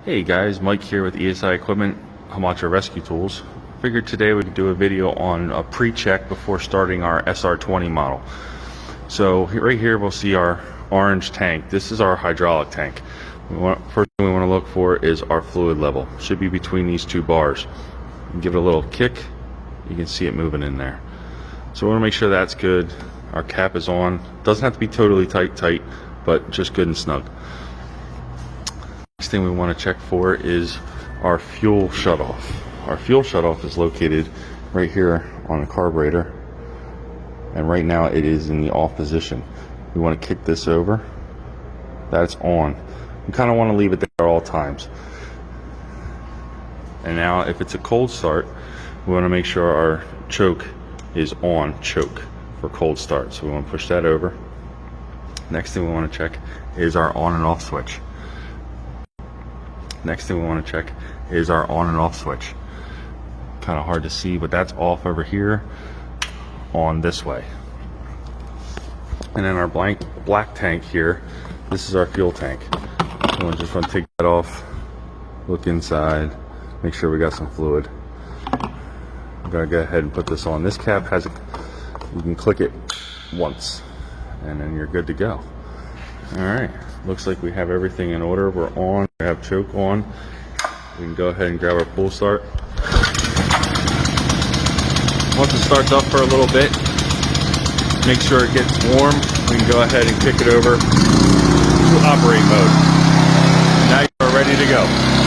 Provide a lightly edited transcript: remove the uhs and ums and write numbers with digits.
Hey guys, Mike here with ESI Equipment, Holmatro Rescue Tools. Figured today we could do a video on a pre-check before starting our SR20 model. So right here we'll see our orange tank. This is our hydraulic tank. First thing we want to look for is our fluid level. Should be between these two bars. Give it a little kick, you can see it moving in there. So we want to make sure that's good. Our cap is on. Doesn't have to be totally tight, but just good and snug. Next thing we want to check for is our fuel shutoff. Our fuel shutoff is located right here on the carburetor, and right now it is in the off position. We want to kick this over. That's on. We kind of want to leave it there at all times. And now if it's a cold start, we want to make sure our choke is on choke for cold start. So we want to push that over. Next thing we want to check is our on and off switch. Next thing we want to check is our on and off switch. Kind of hard to see, but that's off over here, on this way. And then our black tank here, this is our fuel tank. So just want to take that off, look inside, make sure we got some fluid. I'm gonna go ahead and put this on. This cap has you can click it once and then you're good to go. Alright, looks like we have everything in order. We're on, we have choke on. We can go ahead and grab our pull start. Once it starts up for a little bit, make sure it gets warm. We can go ahead and kick it over to operate mode. Now you are ready to go.